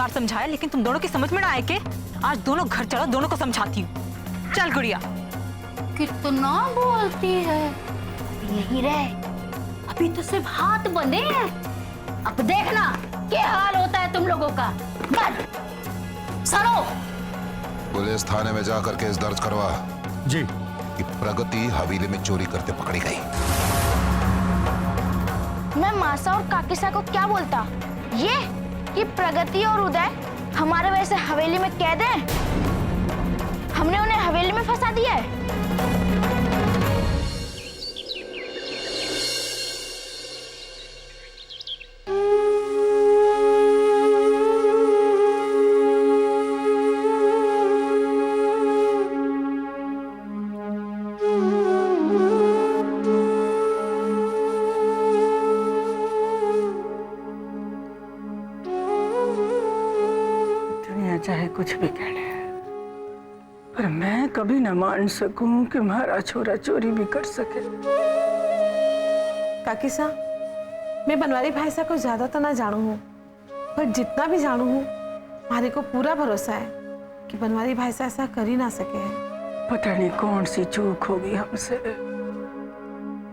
बार समझाया लेकिन तुम दोनों की समझ में ना आए के आज दोनों घर चलो, दोनों को समझाती हूँ। चल गुड़िया। कितना बोलती है, यही रहे, अभी तो सिर्फ हाथ बंधे हैं, अब देखना क्या हाल होता है तुम लोगों का। बंद सरो। पुलिस थाने में जाकर केस दर्ज करवा जी। कि प्रगति हवेली में चोरी करते पकड़ी गई। मैं मासा और काकीसा को क्या बोलता, ये कि प्रगति और उदय हमारे वजह से हवेली में कैद हैं। हमने उन्हें हवेली में फंसा दिया है। चाहे कुछ भी कह ले, पर मैं कभी न मान सकूं कि हमारा छोरा चोरी भी कर सके। काकीसा, मैं बनवारी भाई साहब को ज्यादा तो ना जानू हूँ, पर जितना भी जानू हूँ हमारे को पूरा भरोसा है कि बनवारी भाई साहब ऐसा कर ही ना सके हैं। पता नहीं कौन सी चूक होगी हमसे,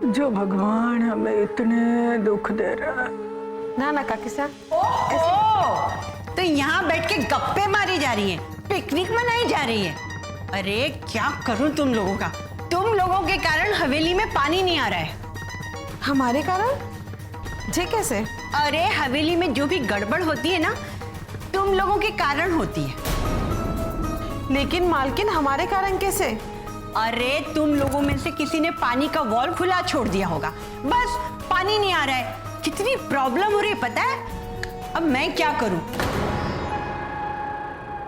जो भगवान हमें इतने दुख दे रहा है। ना काकीसा, तो यहाँ बैठ के गप्पे मारी जा रही है, पिकनिक मनाई जा रही है। अरे क्या करूं तुम लोगों का, तुम लोगों के कारण हवेली में पानी नहीं आ रहा है। हमारे कारण? जे कैसे? अरे हवेली में जो भी गड़बड़ होती है ना, तुम लोगों के कारण होती है। लेकिन मालकिन हमारे कारण कैसे? अरे तुम लोगों में से किसी ने पानी का वॉल्व खुला छोड़ दिया होगा, बस पानी नहीं आ रहा है। कितनी प्रॉब्लम हो रही है पता है। अब मैं क्या करूं?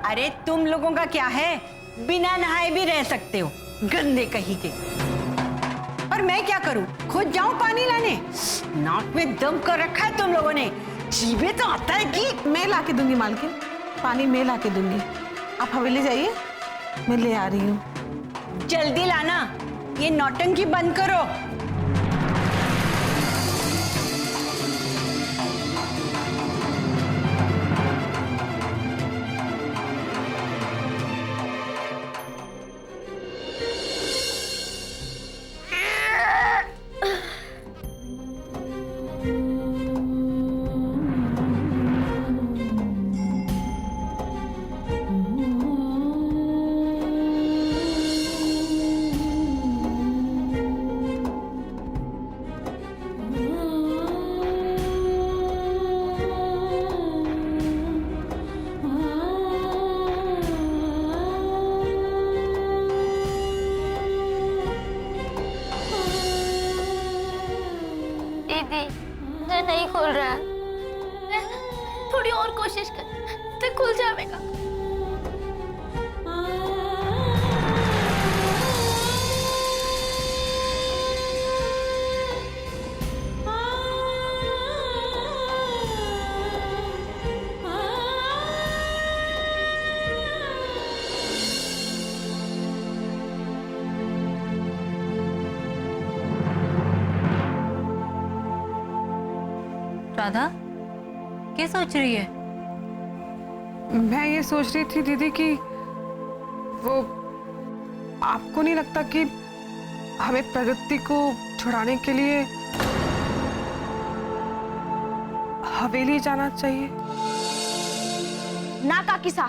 अरे तुम लोगों का क्या है, बिना नहाए भी रह सकते हो, गंदे कहीं के। और मैं क्या करूं, खुद जाऊं पानी लाने? नाक में दम कर रखा है तुम लोगों ने, जीवे तो आता है कि। मैं ला के दूंगी मालकिन, पानी मैं ला के दूंगी। आप हवेली जाइए, मैं ले आ रही हूँ। जल्दी लाना, ये नौटंकी बंद करो। नहीं खुल रहा है, थोड़ी और कोशिश कर तो खुल जाएगा। राधा क्या सोच रही है? मैं ये सोच रही थी दीदी कि वो आपको नहीं लगता कि हमें प्रगति को छुड़ाने के लिए हवेली जाना चाहिए? ना काकीसा,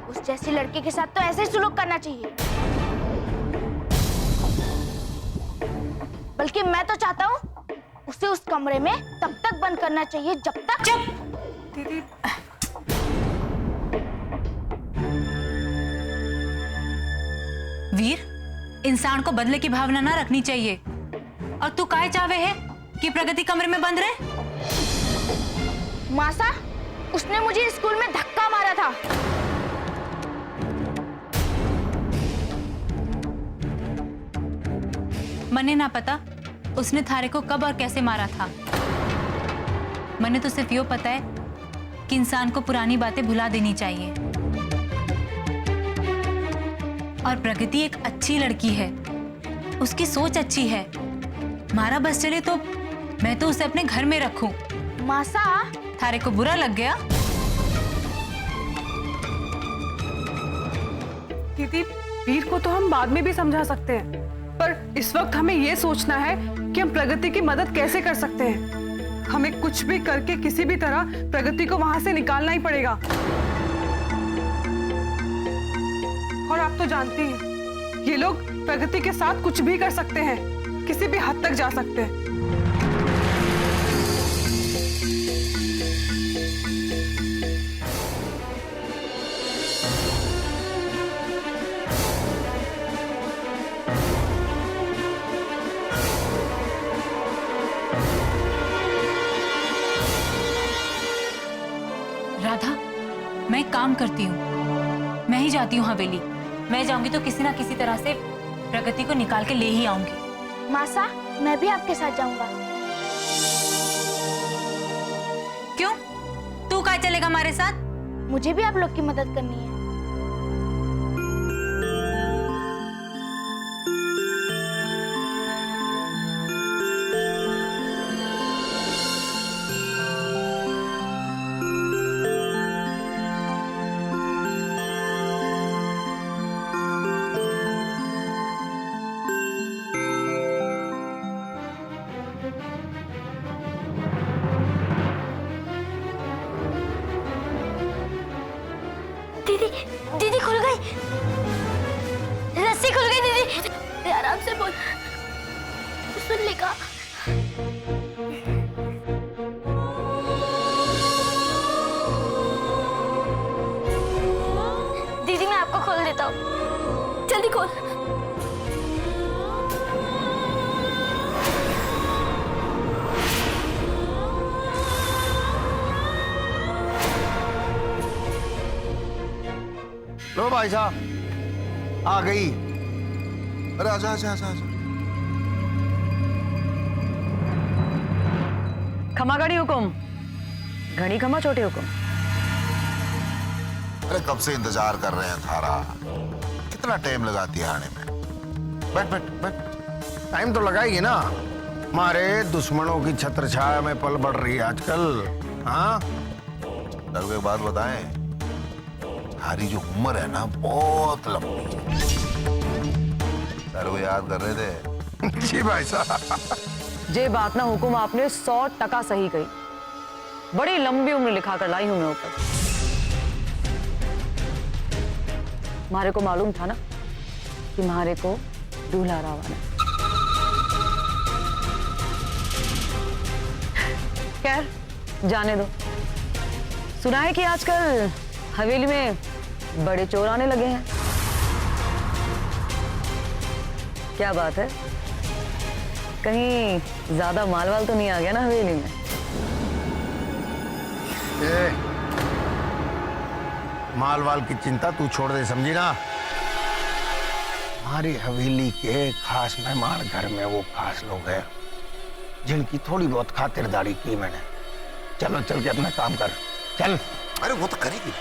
उस जैसी लड़के के साथ तो ऐसे ही सुलूक करना चाहिए। बल्कि मैं तो चाहता हूँ उसे उस कमरे में तब तक बंद करना चाहिए जब तक। चुप दीदी, वीर, इंसान को बदले की भावना ना रखनी चाहिए। और तू काहे चाहे है कि प्रगति कमरे में बंद रहे? मासा, उसने मुझे स्कूल में धक्का मारा था। मने ना पता उसने थारे को कब और कैसे मारा था। मने तो सिर्फ यो पता है कि इंसान को पुरानी बातें भुला देनी चाहिए। और प्रगति एक अच्छी लड़की है, उसकी सोच अच्छी है। मारा बस चले तो मैं तो उसे अपने घर में रखूं, मासा, थारे को बुरा लग गया? दीदी, वीर को तो हम बाद में भी समझा सकते हैं, पर इस वक्त हमें ये सोचना है कि हम प्रगति की मदद कैसे कर सकते हैं। हमें कुछ भी करके किसी भी तरह प्रगति को वहां से निकालना ही पड़ेगा। और आप तो जानती हैं, ये लोग प्रगति के साथ कुछ भी कर सकते हैं, किसी भी हद तक जा सकते हैं। राधा, मैं एक काम करती हूँ, मैं ही जाती हूँ हवेली। मैं जाऊंगी तो किसी ना किसी तरह से प्रगति को निकाल के ले ही आऊंगी। मासा, मैं भी आपके साथ जाऊंगा। क्यों? तू कहाँ चलेगा हमारे साथ? मुझे भी आप लोग की मदद करनी है। दीदी, दीदी खुल गई, रस्सी खुल गई। दीदी आराम से बोल, सुन लेगा। दीदी मैं आपको खोल देता हूँ, जल्दी खोल। लो भाई साहब, आ गई। अरे आजा आजा आजा आजा। खमा घड़ी हुकुम, घड़ी खमा छोटे हुकुम। अरे कब से इंतजार कर रहे हैं थारा, कितना टाइम लगाती है आने में। बैठ बैठ बैठ। टाइम तो लगाएगी ना, हमारे दुश्मनों की छत्र छाया में पल बढ़ रही है आजकल। हाँ, डर के बाद बताएं, हमारी जो उम्र है ना बहुत लंबी है। सर वो याद कर रहे थे। जी भाई साहब। जे बात ना हुकुम आपने 100% सही कही। बड़ी लंबी उम्र लिखा कर लाई हूं मैं ऊपर। मारे को मालूम था ना कि मारे को दूल्हा रावण है। खैर जाने दो। सुना है कि आजकल हवेली में बड़े चोर आने लगे हैं। क्या बात है, कहीं ज्यादा माल वाल तो नहीं आ गया ना हवेली में? माल वाल की चिंता तू छोड़ दे, समझी ना। हमारी हवेली के खास मेहमान घर में वो खास लोग हैं जिनकी थोड़ी बहुत खातिरदारी की मैंने। चलो चल के अपना काम कर, चल। अरे वो तो करेगी।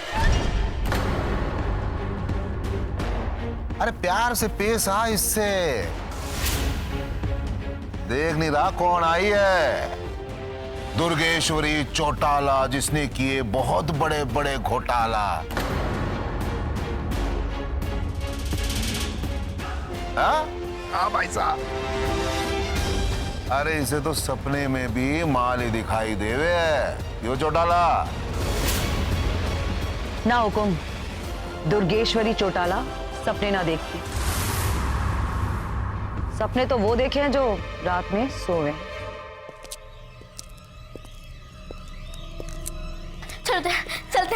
अरे प्यार से पेश आ इससे। देख नहीं रहा कौन आई है? दुर्गेश्वरी चौटाला, जिसने किए बहुत बड़े बड़े घोटाला। हाँ भाई साहब। अरे इसे तो सपने में भी माल ही दिखाई देवे है यो चौटाला। ना हुकुम, दुर्गेश्वरी चौटाला सपने ना देखती। सपने तो वो देखे हैं जो रात में सोए। चलते चलते।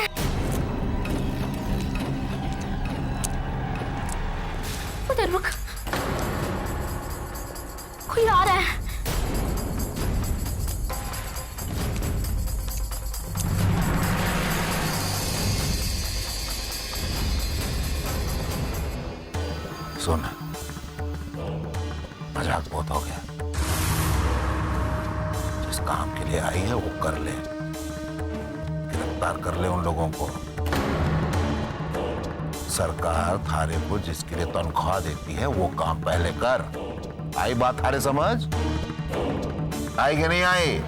उधर रुक, कोई आ रहा है। सुन, मजाक बहुत हो गया। जिस काम के लिए आई है वो कर ले, गिरफ्तार कर ले उन लोगों को। सरकार थारे को जिसके लिए तनख्वाह देती है वो काम पहले कर। आई बात थारे समझ आई कि नहीं आई?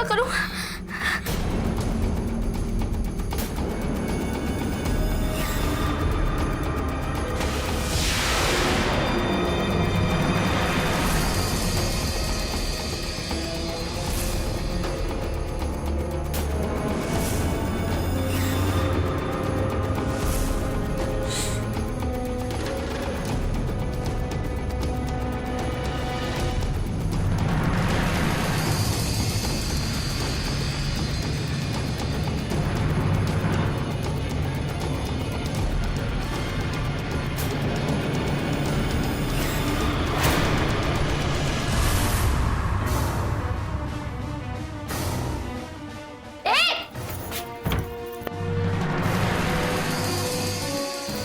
करूं?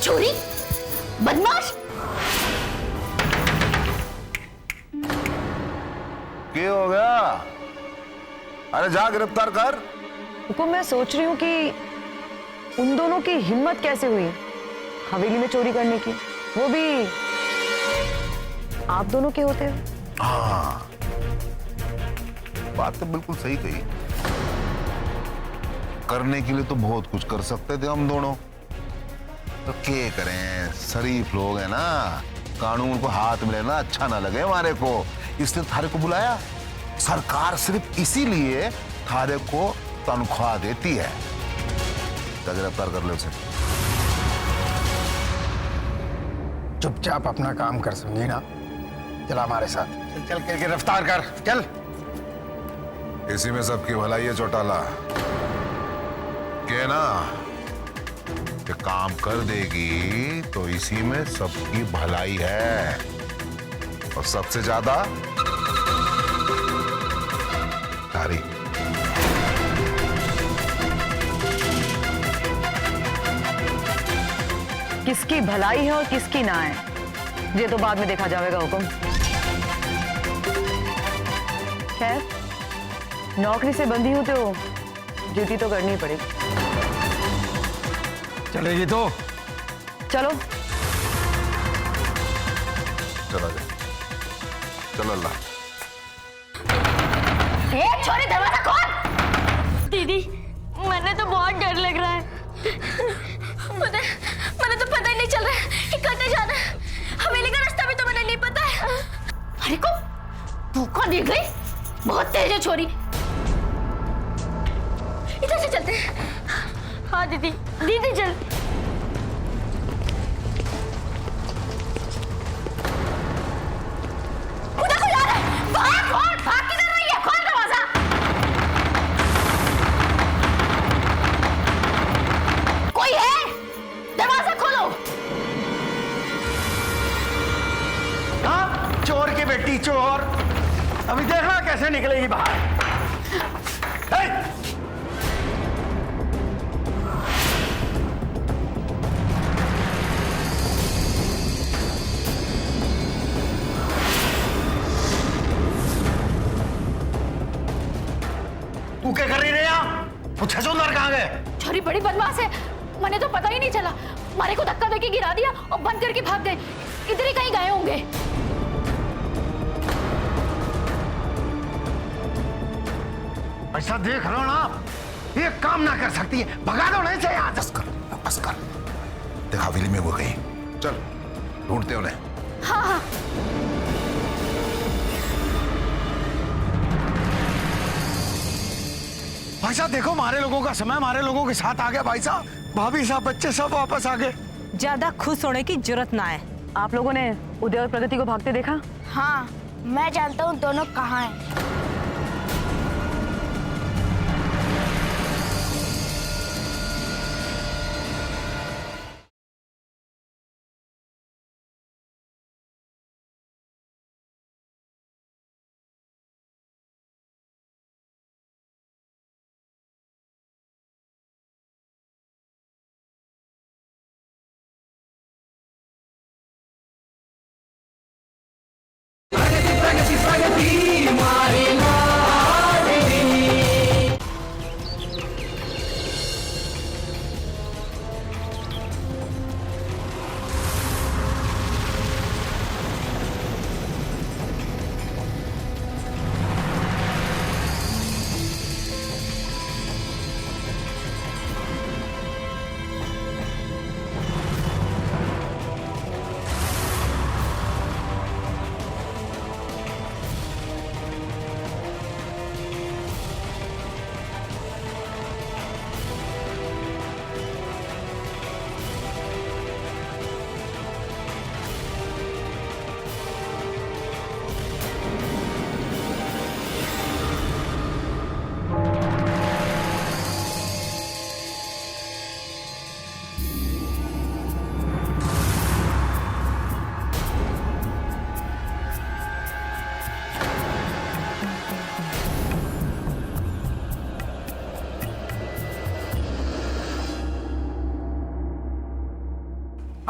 चोरी, बदमाश। क्या हो गया? अरे जा गिरफ्तार कर। हुकुम, मैं सोच रही हूँ कि उन दोनों की हिम्मत कैसे हुई हवेली में चोरी करने की, वो भी आप दोनों के होते हुए। हाँ, बात तो बिल्कुल सही कही। करने के लिए तो बहुत कुछ कर सकते थे हम दोनों, तो क्या करें, शरीफ लोग हैं ना, कानून को हाथ में लेना अच्छा ना लगे हमारे को, इसलिए थारे को बुलाया। सरकार सिर्फ इसीलिए थारे को तनख्वाह देती है। गिरफ्तार कर ले उसे। चुपचाप अपना काम कर, समझी ना? चला हमारे साथ, चल चल के गिरफ्तार कर, चल। इसी में सबकी भलाई है चौटाला, के ना कि काम कर देगी तो इसी में सबकी भलाई है, और सबसे ज्यादा तारी। किसकी भलाई है और किसकी ना है, ये तो बाद में देखा जाएगा हुकुम। खैर, नौकरी से बंधी हूं तो ड्यूटी तो करनी पड़ेगी। चलेगी तो चलो चला जा, चलो अल्लाह। छोरी, दरवाजा खोल। दीदी, मैंने तो बहुत डर लग रहा है। मैंने तो पता ही नहीं चल रहा है कि कहाँ जाना है। हवेली का रास्ता भी तो मैंने नहीं पता है। अरे को धोखा दे गई, बहुत तेज है छोरी। इधर से चलते हैं। हाँ दीदी, दीदी चल। उधर को जा रहा है, भाग, खोल, भाग किधर रही है, खोल दरवाजा। कोई है? दरवाजा खोलो। हाँ, चोर की बेटी चोर, अभी देखना कैसे निकलेगी बाहर। तू क्या कर रही है यहाँ? वो छछूंदर कहाँ गए? छोरी बड़ी बदमाश है, मैंने तो पता ही नहीं चला। मारे को धक्का देके गिरा दिया और बंद करके भाग गए। इधर ही कहीं गए होंगे। ऐसा देख रहा हो ना आप, ये काम ना कर सकती है, भगा दो नहीं चाहिए। बस कर, बस कर। देखा हवेली में वो गई, चल ढूंढते उन्हें। हाँ हाँ। भाई साहब देखो, हमारे लोगों का समय हमारे लोगों के साथ आ गया। भाई साहब, भाभी साहब, बच्चे सब वापस आ गए। ज्यादा खुश होने की जरूरत ना है। आप लोगों ने उदय और प्रगति को भागते देखा? हाँ, मैं जानता हूँ दोनों कहाँ हैं।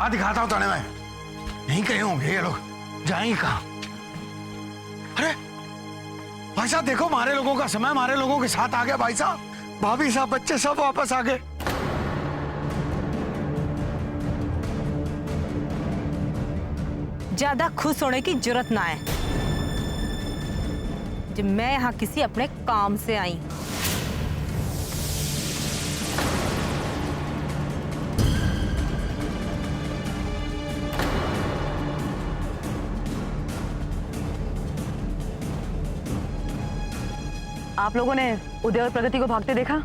दिखाता हूँ तने मैं, यहीं कहीं होंगे ये लोग, जाएंगे कहाँ? अरे भाई साहब देखो, हमारे लोगों का समय हमारे लोगों के साथ आ गया भाई साहब, भाभी साहब बच्चे सब वापस आ गए। ज्यादा खुश होने की जरूरत ना है, जब मैं यहाँ किसी अपने काम से आई। आप लोगों ने उदय और प्रगति को भागते देखा?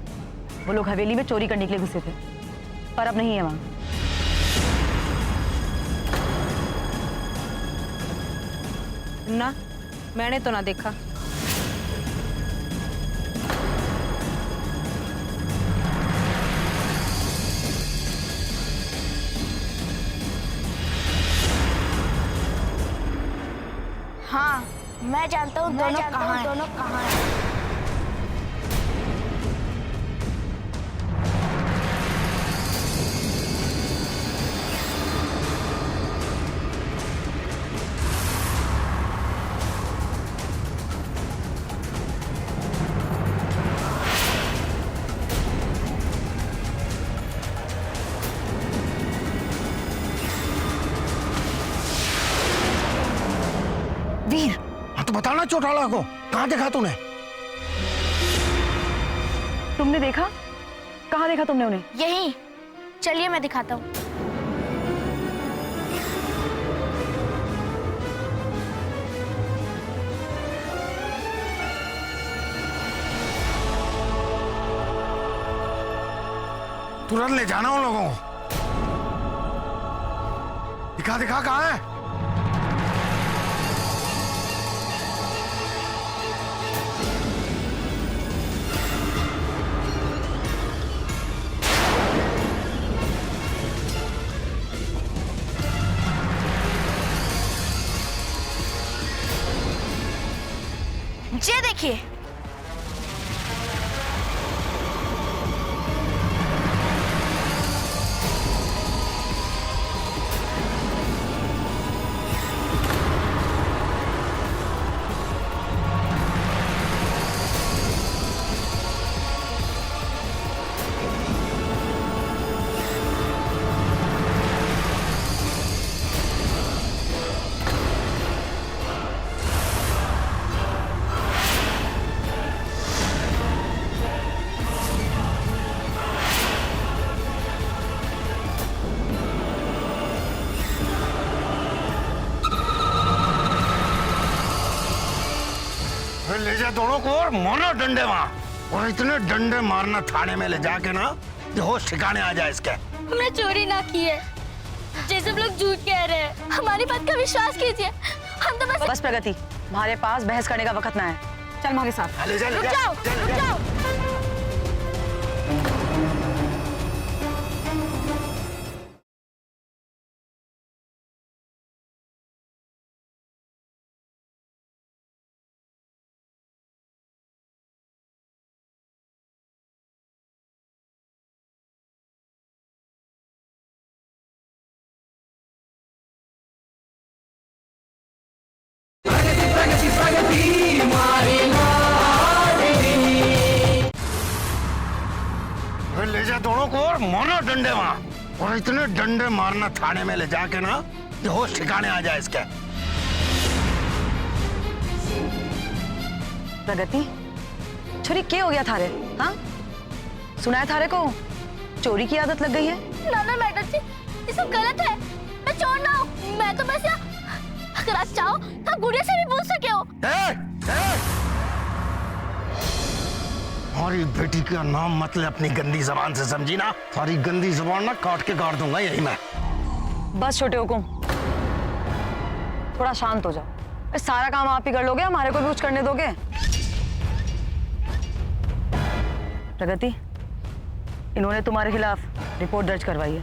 वो लोग हवेली में चोरी करने के लिए घुसे थे, पर अब नहीं है वहां। ना, मैंने तो ना देखा। हाँ, मैं जानता हूँ दोनों कहाँ हैं। वीर, हाँ तो बताना चौटाला को, कहाँ देखा तूने? तुमने देखा? कहाँ देखा तुमने उन्हें? यही, चलिए मैं दिखाता हूँ। तुरंत ले जाना उन लोगों को। दिखा दिखा, कहाँ है? ये देखिए, ले जा दोनों को और मारना डंडे वहां, और इतने डंडे मारना थाने में ले जाके ना कि होश ठिकाने आ जाए इसके। हमने चोरी ना की है, जैसे लोग झूठ कह रहे हैं। हमारी बात का विश्वास कीजिए, हम तो बस प्रगति, हमारे पास बहस करने का वक्त ना है, चल हमारे साथ। ले जा, ले रुक जा, जाओ, रुक जाओ। ले जा दोनों को और मारना डंडे वहां, और इतने डंडे मारना थाने में ले जाके ना कि होश ठिकाने आ जाए इसके। प्रगति, छोरी क्या हो गया थारे? हाँ, सुना है थारे को चोरी की आदत लग गई है? ना मैडम जी, ये सब गलत है। मैं चोर ना हूँ, मैं तो बस यहाँ, अगर आप चाहो तो गुड़िया से भी पूछ सके हो। हमारी बेटी का नाम मत ले अपनी गंदी जबान से, समझी ना? सारी गंदी जबान ना काट के गाड़ दूंगा यही मैं। बस छोटे हुकुम, थोड़ा शांत हो जाओ। सारा काम आप ही कर लोगे, हमारे को भी कुछ करने दोगे? प्रगति, इन्होंने तुम्हारे खिलाफ रिपोर्ट दर्ज करवाई है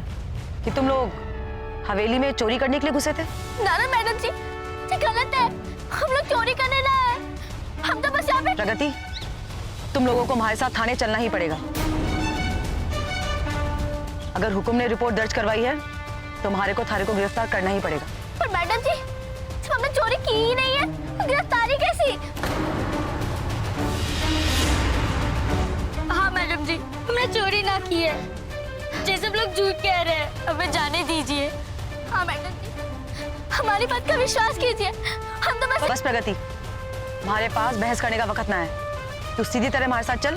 कि तुम लोग हवेली में चोरी करने के लिए घुसे थे। ना मैडम जी, ये गलत है। हम लोग चोरी करने ना आए, हम तो बस यहाँ पे। प्रगति, तुम लोगों को हमारे साथ थाने चलना ही पड़ेगा। अगर हुकुम ने रिपोर्ट दर्ज करवाई है तुम्हारे को थारे को गिरफ्तार करना ही पड़ेगा। पर मैडम जी, जब हमने चोरी की ही नहीं है तो गिरफ्तारी कैसी? हाँ मैडम जी, हमने चोरी ना की है। जैसे सब लोग झूठ कह रहे हैं, हमें जाने दीजिए। हाँ मैडम जी, हमारी बात का विश्वास कीजिए। हम तो बस प्रगति, हमारे पास बहस करने का वक्त ना है। तू सीधी तरह हमारे साथ चल,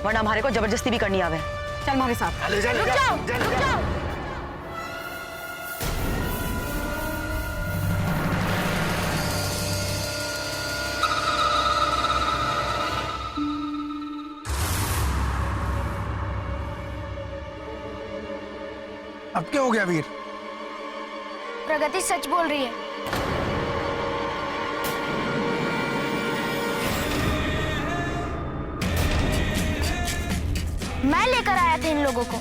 वरना हमारे को जबरदस्ती भी करनी आवे। चल हमारे साथ। रुक जाओ, रुक जाओ। अब क्या हो गया वीर? प्रगति सच बोल रही है। मैं लेकर आया था इन लोगों को।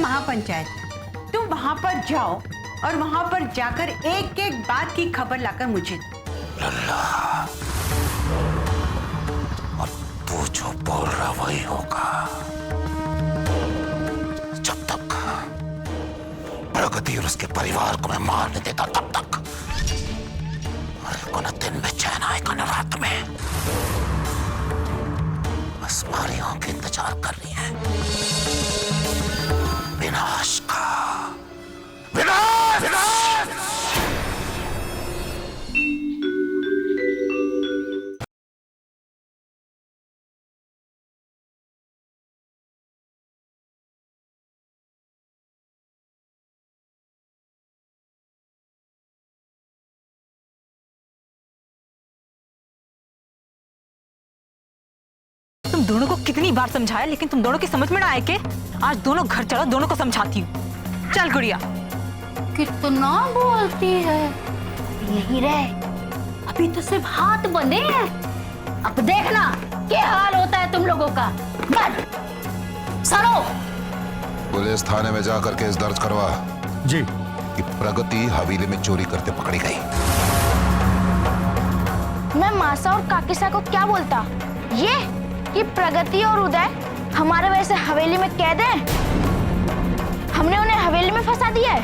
महापंचायत, तुम वहां पर जाओ और वहां पर जाकर एक एक बात की खबर लाकर मुझे दो। और तू जो बोल रहा वही होगा। जब तक प्रगति और उसके परिवार को मैं मार नहीं देता तब तक न दिन में चैन आएगा न रात में। बस हमारी आंखें इंतजार कर रही हैं विनाश का। विनाश, विनाश! तुम दोनों को कितनी बार समझाया, लेकिन तुम दोनों की समझ में ना आए के आज दोनों घर चलो, दोनों को समझाती हूँ। चल गुड़िया। कितना बोलती है। यही रहे, अभी तो सिर्फ हाथ बंधे हैं, अब देखना क्या हाल होता है तुम लोगों का। बंद सरो। पुलिस थाने में जाकर केस दर्ज करवा जी कि प्रगति हवेली में चोरी करते पकड़ी गई। मैं मासा और काकीसा को क्या बोलता, ये कि प्रगति और उदय हमारे वजह से हवेली में कैद हैं। हमने उन्हें हवेली में फंसा दिया है।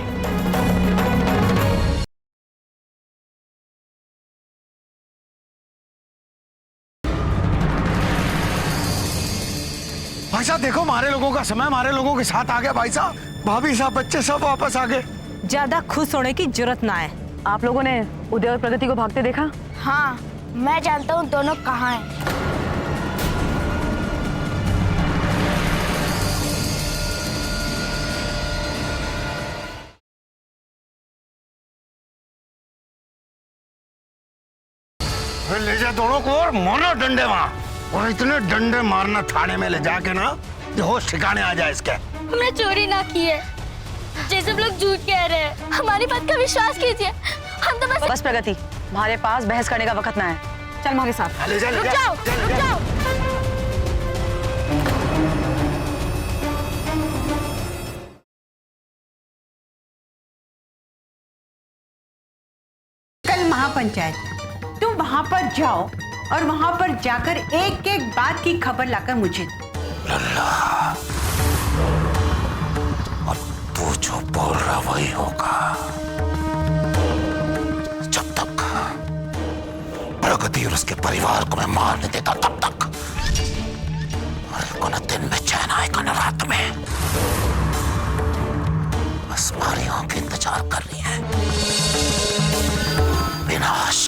भाई साहब देखो, हमारे लोगों का समय हमारे लोगों के साथ आ गया। भाई साहब, भाभी साहब, बच्चे सब वापस आ गए। ज्यादा खुश होने की जरूरत ना है। आप लोगों ने उदय और प्रगति को भागते देखा? हाँ, मैं जानता हूँ दोनों कहाँ हैं। ले जा दोनों को और मारो डंडे वहाँ, और इतने डंडे मारना थाने में ले जाके ना कि होश ठिकाने आ जाए इसके। हमने चोरी ना की है, जैसे सब लोग झूठ कह रहे हैं। हमारी बात का विश्वास कीजिए। हम तो बस प्रगति, हमारे पास बहस करने का वक्त ना है। चल हमारे साथ। ले जा, ले जा, रुक जाओ, ले जा, ले रुक जा। जाओ। कल महापंचायत, तुम वहां पर जाओ और वहां पर जाकर एक एक बात की खबर लाकर मुझे दो। और तू जो बोल रहा वही होगा। जब तक प्रगति और उसके परिवार को मैं मार नहीं देता तब तक न दिन में चैन आएगा न रात में। बस हमारी आंखें इंतजार कर रही हैं विनाश